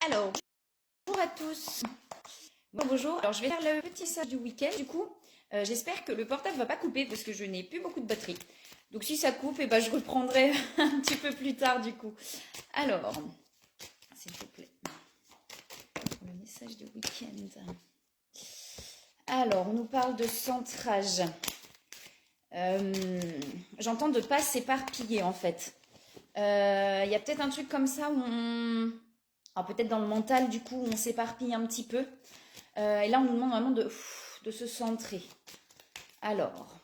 Alors, bonjour à tous. Bonjour. Alors, je vais faire le petit sage du week-end. Du coup, j'espère que le portable ne va pas couper parce que je n'ai plus beaucoup de batterie. Donc, si ça coupe, eh ben, je reprendrai un petit peu plus tard du coup. Alors, s'il vous plaît, le message du week-end. Alors, on nous parle de centrage. J'entends de ne pas s'éparpiller en fait. Il y a peut-être un truc comme ça où on... Alors peut-être dans le mental du coup, on s'éparpille un petit peu. Et là, on nous demande vraiment de se centrer. Alors...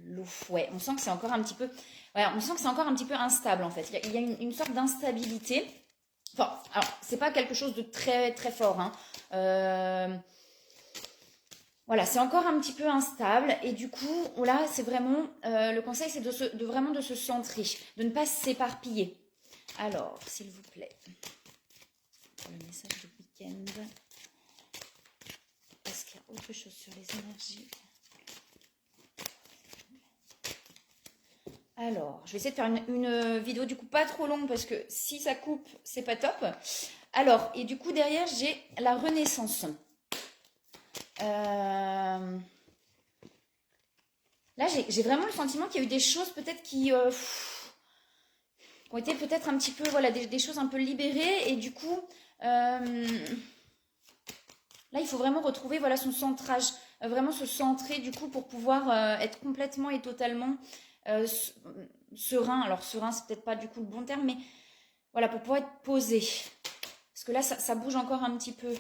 l'eau, ouais, on sent que c'est encore un petit peu... Ouais, on sent que c'est encore un petit peu instable en fait. Il y a une sorte d'instabilité. Enfin, alors, c'est pas quelque chose de très très fort, hein. Voilà, c'est encore un petit peu instable et du coup, là, c'est vraiment, le conseil, c'est vraiment de se centrer, de ne pas s'éparpiller. Alors, s'il vous plaît, pour le message du week-end, est-ce qu'il y a autre chose sur les énergies? Alors, je vais essayer de faire une vidéo du coup pas trop longue parce que si ça coupe, c'est pas top. Alors, et du coup, derrière, j'ai la renaissance. Là, j'ai vraiment le sentiment qu'il y a eu des choses peut-être qui ont été peut-être un petit peu, voilà, des choses un peu libérées. Et du coup, là, il faut vraiment retrouver, voilà, son centrage. Vraiment se centrer, du coup, pour pouvoir être complètement et totalement serein. Alors, serein, c'est peut-être pas, du coup, le bon terme, mais voilà, pour pouvoir être posé. Parce que là, ça bouge encore un petit peu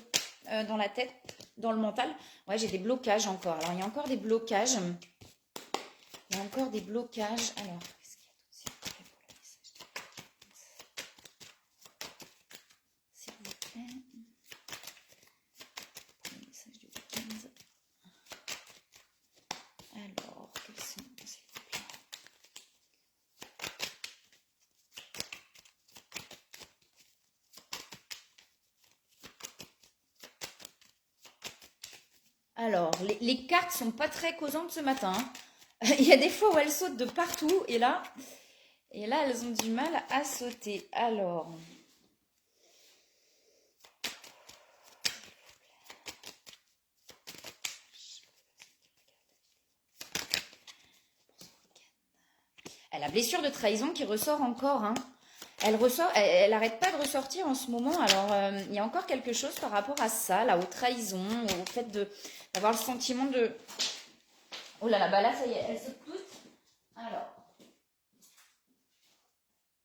dans la tête, dans le mental. Ouais, j'ai des blocages encore. Alors, il y a encore des blocages. Il y a encore des blocages. Alors, qu'est-ce qu'il y a d'autre, s'il vous plaît, pour le message s'il vous plaît. Pour le message du week-end. Alors, quels sont, s'il vous plaît. Alors, les cartes sont pas très causantes ce matin. Il y a des fois où elles sautent de partout et là, elles ont du mal à sauter. Alors, la blessure de trahison qui ressort encore, hein. Elle ressort, elle n'arrête pas de ressortir en ce moment. Alors, il y a encore quelque chose par rapport à ça, là, aux trahisons, au fait d'avoir le sentiment de... Oh là là, bah là, ça y est, elles sautent toutes. Alors,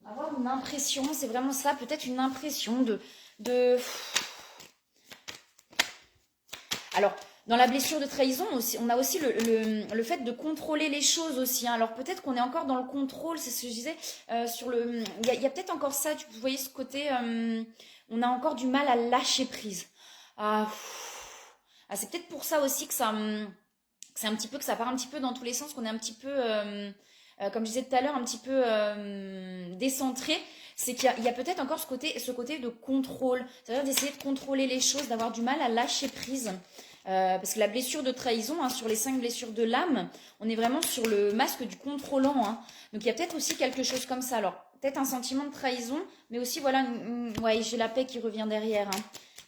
avoir une impression, c'est vraiment ça, peut-être une impression de... Alors, dans la blessure de trahison, on a aussi le fait de contrôler les choses aussi, hein. Alors peut-être qu'on est encore dans le contrôle, c'est ce que je disais, sur le... Il y a peut-être encore ça, vous voyez ce côté, on a encore du mal à lâcher prise. C'est peut-être pour ça aussi que ça... c'est un petit peu que ça part un petit peu dans tous les sens, qu'on est un petit peu, comme je disais tout à l'heure, un petit peu décentré. C'est qu'il y a peut-être encore ce côté de contrôle, c'est-à-dire d'essayer de contrôler les choses, d'avoir du mal à lâcher prise. Parce que la blessure de trahison, hein, sur les 5 blessures de l'âme, on est vraiment sur le masque du contrôlant, hein. Donc il y a peut-être aussi quelque chose comme ça. Alors peut-être un sentiment de trahison, mais aussi voilà, ouais, j'ai la paix qui revient derrière,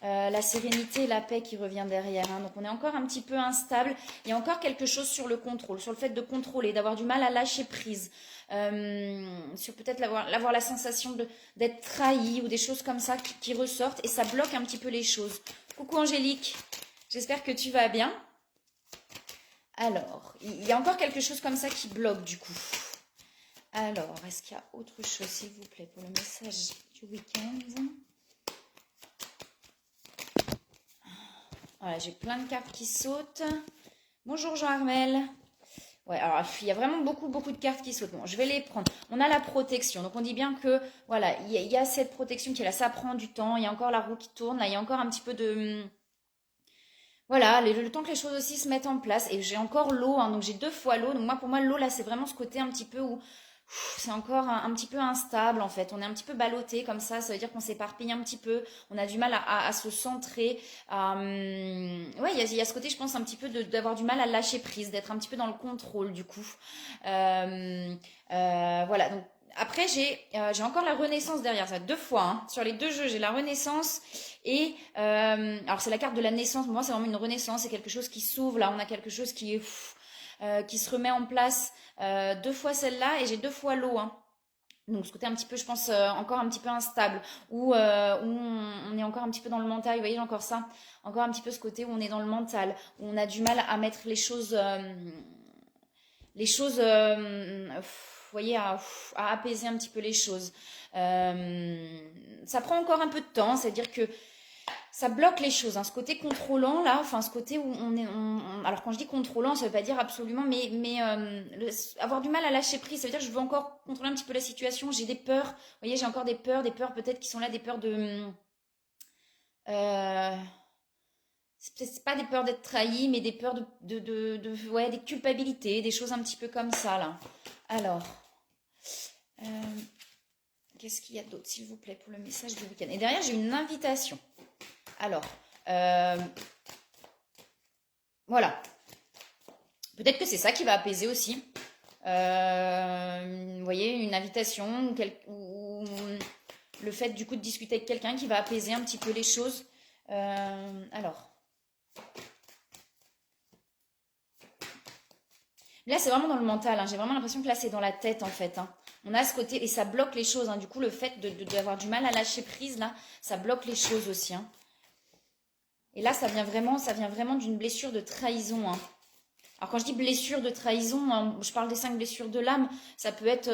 hein. La sérénité, la paix qui revient derrière, hein. Donc on est encore un petit peu instable. Il y a encore quelque chose sur le contrôle, sur le fait de contrôler, d'avoir du mal à lâcher prise, sur peut-être avoir la sensation d'être trahi ou des choses comme ça qui ressortent et ça bloque un petit peu les choses. Coucou Angélique, j'espère que tu vas bien. Alors, il y a encore quelque chose comme ça qui bloque du coup. Alors, est-ce qu'il y a autre chose, s'il vous plaît, pour le message du week-end? Voilà, j'ai plein de cartes qui sautent. Bonjour Jean-Armel. Ouais, alors il y a vraiment beaucoup de cartes qui sautent. Bon, je vais les prendre. On a la protection. Donc on dit bien que, voilà, il y a cette protection qui est là. Ça prend du temps. Il y a encore la roue qui tourne. Là, il y a encore un petit peu de... Voilà, le temps que les choses aussi se mettent en place. Et j'ai encore l'eau, hein, donc j'ai 2 fois l'eau. Donc moi, pour moi, l'eau, là, c'est vraiment ce côté un petit peu où c'est encore un petit peu instable en fait. On est un petit peu ballotté comme ça veut dire qu'on s'éparpille un petit peu. On a du mal à se centrer. Ouais, il y a ce côté, je pense, un petit peu d'avoir du mal à lâcher prise, d'être un petit peu dans le contrôle du coup. Euh, voilà, donc après j'ai encore la renaissance derrière ça, deux fois. Hein. Sur les deux jeux, j'ai la renaissance et alors c'est la carte de la naissance. Pour moi, c'est vraiment une renaissance, c'est quelque chose qui s'ouvre. Là, on a quelque chose qui se remet en place. Deux fois celle-là et j'ai deux fois l'eau. Hein. Donc ce côté un petit peu, je pense, encore un petit peu instable, où on est encore un petit peu dans le mental, vous voyez, j'ai encore ça, encore un petit peu ce côté où on est dans le mental, où on a du mal à mettre vous voyez, à apaiser un petit peu les choses. Ça prend encore un peu de temps, c'est-à-dire que ça bloque les choses, hein. Ce côté contrôlant là, enfin ce côté où alors quand je dis contrôlant, ça veut pas dire absolument, avoir du mal à lâcher prise, ça veut dire que je veux encore contrôler un petit peu la situation. J'ai des peurs, vous voyez, j'ai encore des peurs peut-être qui sont là, des peurs euh, c'est pas des peurs d'être trahi, mais des peurs ouais, des culpabilités, des choses un petit peu comme ça là. Alors, euh, qu'est-ce qu'il y a d'autre, s'il vous plaît, pour le message du week-end? Et derrière, j'ai une invitation. Alors, euh, voilà. Peut-être que c'est ça qui va apaiser aussi. Vous voyez, une invitation ou le fait du coup de discuter avec quelqu'un qui va apaiser un petit peu les choses. Alors. Là, c'est vraiment dans le mental. Hein. J'ai vraiment l'impression que là, c'est dans la tête en fait. Hein. On a ce côté et ça bloque les choses. Hein. Du coup, le fait d'avoir du mal à lâcher prise, là, ça bloque les choses aussi. Hein. Et là, ça vient vraiment d'une blessure de trahison. Hein. Alors quand je dis blessure de trahison, hein, je parle des 5 blessures de l'âme. Ça peut être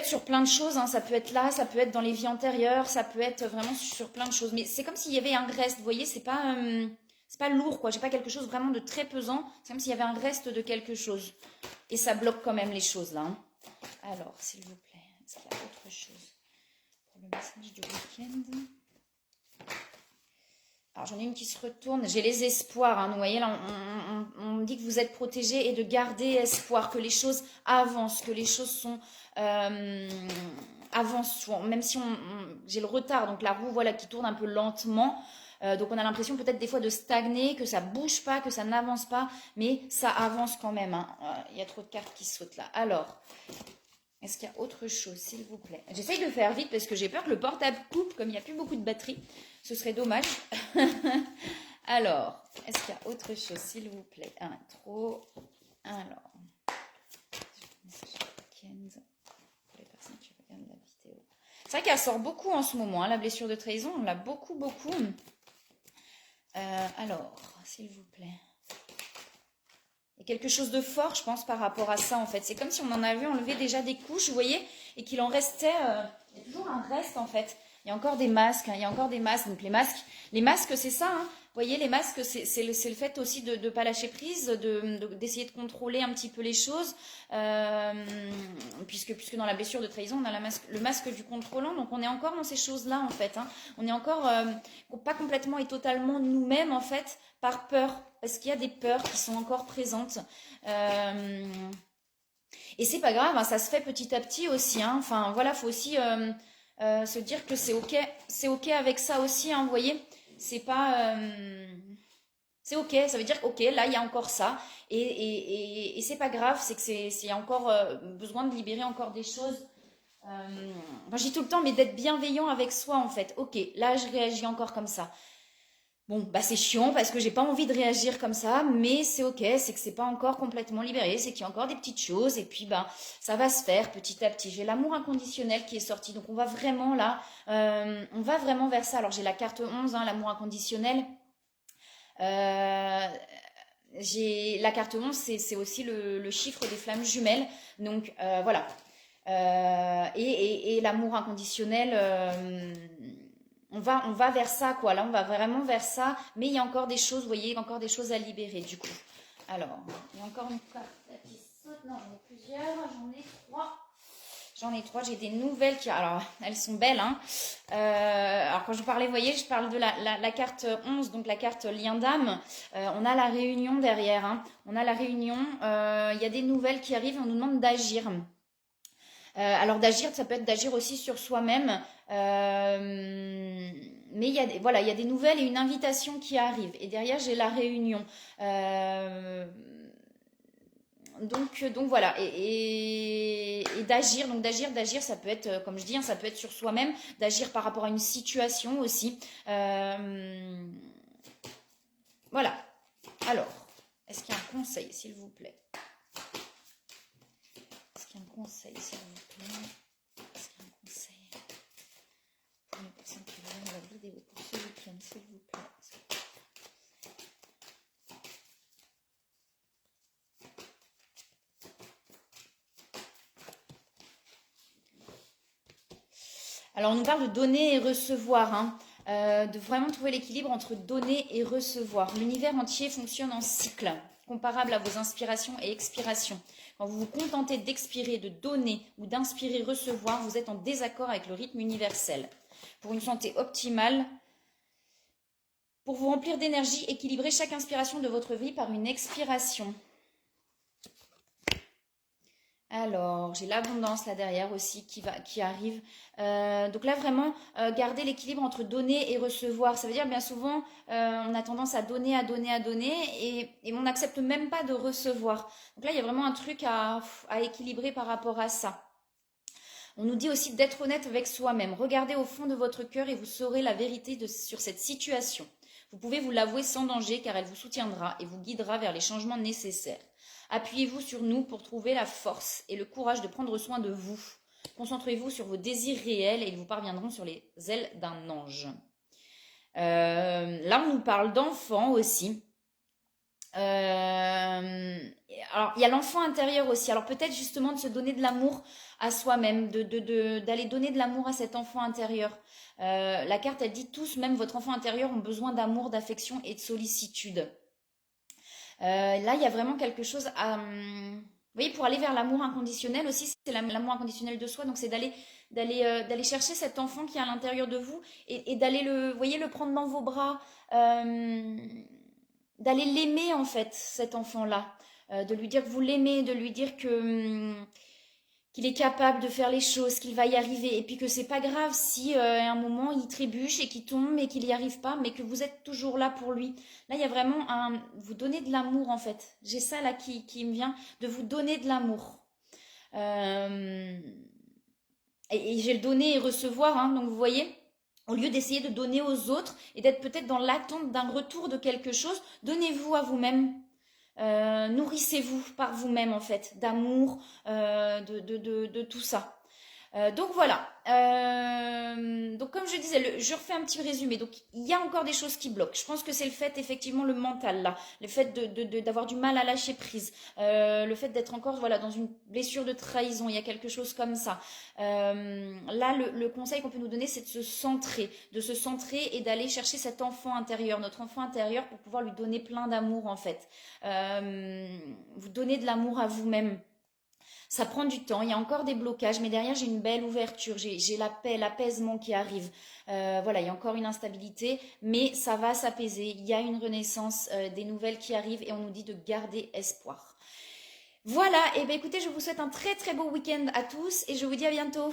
sur plein de choses. Hein, ça peut être là, ça peut être dans les vies antérieures, ça peut être vraiment sur plein de choses. Mais c'est comme s'il y avait un reste. Vous voyez, c'est pas lourd quoi. J'ai pas quelque chose vraiment de très pesant. C'est comme s'il y avait un reste de quelque chose. Et ça bloque quand même les choses là. Hein. Alors, s'il vous plaît, est-ce qu'il y a autre chose pour le message du week-end? Alors j'en ai une qui se retourne, j'ai les espoirs, hein. Vous voyez là on dit que vous êtes protégés et de garder espoir, que les choses avancent, que les choses avancent, même si j'ai le retard, donc la roue voilà qui tourne un peu lentement, donc on a l'impression peut-être des fois de stagner, que ça bouge pas, que ça n'avance pas, mais ça avance quand même, hein. Il y a trop de cartes qui sautent là. Alors, est-ce qu'il y a autre chose, s'il vous plaît? J'essaye de faire vite parce que j'ai peur que le portable coupe, comme il n'y a plus beaucoup de batterie. Ce serait dommage. Alors, est-ce qu'il y a autre chose, s'il vous plaît? Intro. Alors. Pour les personnes qui regardent la vidéo. C'est vrai qu'elle sort beaucoup en ce moment, hein, la blessure de trahison. On l'a beaucoup. Alors, s'il vous plaît. Il y a quelque chose de fort, je pense, par rapport à ça, en fait. C'est comme si on en avait enlevé déjà des couches, vous voyez, et qu'il en restait... il y a toujours un reste, en fait. Il y a encore des masques, hein, il y a encore des masques. Donc, les masques, c'est ça, hein. Vous voyez, les masques, c'est le fait aussi de ne pas lâcher prise, d'essayer de contrôler un petit peu les choses. Puisque dans la blessure de trahison, on a le masque du contrôlant. Donc, on est encore dans ces choses-là, en fait. Hein. On est encore pas complètement et totalement nous-mêmes, en fait, par peur. Parce qu'il y a des peurs qui sont encore présentes. Et c'est pas grave, hein, ça se fait petit à petit aussi. Hein. Enfin, voilà, faut aussi se dire que c'est ok avec ça aussi. Hein, vous voyez, c'est pas, c'est ok. Ça veut dire ok, là il y a encore ça, et c'est pas grave. C'est que il y a encore besoin de libérer encore des choses. Moi, je dis tout le temps, mais d'être bienveillant avec soi en fait. Ok, là je réagis encore comme ça. Bon, bah c'est chiant parce que j'ai pas envie de réagir comme ça, mais c'est ok, c'est que c'est pas encore complètement libéré, c'est qu'il y a encore des petites choses, et puis bah ça va se faire petit à petit. J'ai l'amour inconditionnel qui est sorti, donc on va vraiment là, on va vraiment vers ça. Alors j'ai la carte 11, hein, l'amour inconditionnel. Euh, j'ai la carte 11, c'est aussi le chiffre des flammes jumelles, donc voilà. Et l'amour inconditionnel. On va vers ça, quoi. Là, on va vraiment vers ça. Mais il y a encore des choses, vous voyez, encore des choses à libérer, du coup. Alors, il y a encore une carte qui saute. Non, j'en ai plusieurs. J'en ai trois. J'ai des nouvelles qui... Alors, elles sont belles, hein. Alors, quand je parlais, vous voyez, je parle de la carte 11, donc la carte lien d'âme. On a la réunion derrière, hein. On a la réunion. Il y a des nouvelles qui arrivent. On nous demande d'agir. Alors d'agir, ça peut être d'agir aussi sur soi-même, mais il y a voilà, il y a des nouvelles et une invitation qui arrive. Et derrière, j'ai la réunion. Donc voilà, et d'agir, d'agir, ça peut être, comme je dis, hein, ça peut être sur soi-même, d'agir par rapport à une situation aussi. Voilà. Alors, est-ce qu'il y a un conseil, s'il vous plaît? Est-ce qu'il y a un conseil, s'il vous plaît? Est-ce qu'il y a un conseil pour les personnes qui regardent la vidéo pour ce week-end, s'il vous plaît? Alors, on nous parle de donner et recevoir, hein, de vraiment trouver l'équilibre entre donner et recevoir. L'univers entier fonctionne en cycle, comparable à vos inspirations et expirations. Quand vous vous contentez d'expirer, de donner ou d'inspirer, recevoir, vous êtes en désaccord avec le rythme universel. Pour une santé optimale, pour vous remplir d'énergie, équilibrez chaque inspiration de votre vie par une expiration. Alors, j'ai l'abondance là derrière aussi qui arrive. Donc là, vraiment, garder l'équilibre entre donner et recevoir. Ça veut dire bien souvent, on a tendance à donner, et on n'accepte même pas de recevoir. Donc là, il y a vraiment un truc à équilibrer par rapport à ça. On nous dit aussi d'être honnête avec soi-même. Regardez au fond de votre cœur et vous saurez la vérité sur cette situation. Vous pouvez vous l'avouer sans danger car elle vous soutiendra et vous guidera vers les changements nécessaires. Appuyez-vous sur nous pour trouver la force et le courage de prendre soin de vous. Concentrez-vous sur vos désirs réels et ils vous parviendront sur les ailes d'un ange. Là, on nous parle d'enfants aussi. Alors, il y a l'enfant intérieur aussi. Alors, peut-être justement de se donner de l'amour à soi-même, d'aller donner de l'amour à cet enfant intérieur. La carte, elle dit tous, même votre enfant intérieur, ont besoin d'amour, d'affection et de sollicitude. Là, il y a vraiment quelque chose à... vous voyez, pour aller vers l'amour inconditionnel aussi, c'est l'amour inconditionnel de soi. Donc, c'est d'aller chercher cet enfant qui est à l'intérieur de vous et d'aller le prendre dans vos bras, d'aller l'aimer en fait, cet enfant-là, de lui dire que vous l'aimez, de lui dire qu'il est capable de faire les choses, qu'il va y arriver, et puis que c'est pas grave si à un moment il trébuche et qu'il tombe et qu'il n'y arrive pas, mais que vous êtes toujours là pour lui. Là, il y a vraiment vous donner de l'amour en fait. J'ai ça là qui me vient, de vous donner de l'amour. Et j'ai le donner et recevoir, hein, donc vous voyez, au lieu d'essayer de donner aux autres et d'être peut-être dans l'attente d'un retour de quelque chose, donnez-vous à vous-même. Nourrissez-vous par vous-même en fait, d'amour, de tout ça. Donc voilà. Donc comme je disais, je refais un petit résumé. Donc il y a encore des choses qui bloquent. Je pense que c'est le fait effectivement le mental là, le fait d'avoir du mal à lâcher prise, le fait d'être encore voilà dans une blessure de trahison. Il y a quelque chose comme ça. Là le conseil qu'on peut nous donner, c'est de se centrer et d'aller chercher cet enfant intérieur, notre enfant intérieur, pour pouvoir lui donner plein d'amour en fait. Vous donner de l'amour à vous-même. Ça prend du temps, il y a encore des blocages, mais derrière j'ai une belle ouverture, j'ai la paix, l'apaisement qui arrive. Voilà, il y a encore une instabilité, mais ça va s'apaiser. Il y a une renaissance, des nouvelles qui arrivent et on nous dit de garder espoir. Voilà, et bien écoutez, je vous souhaite un très très beau week-end à tous et je vous dis à bientôt.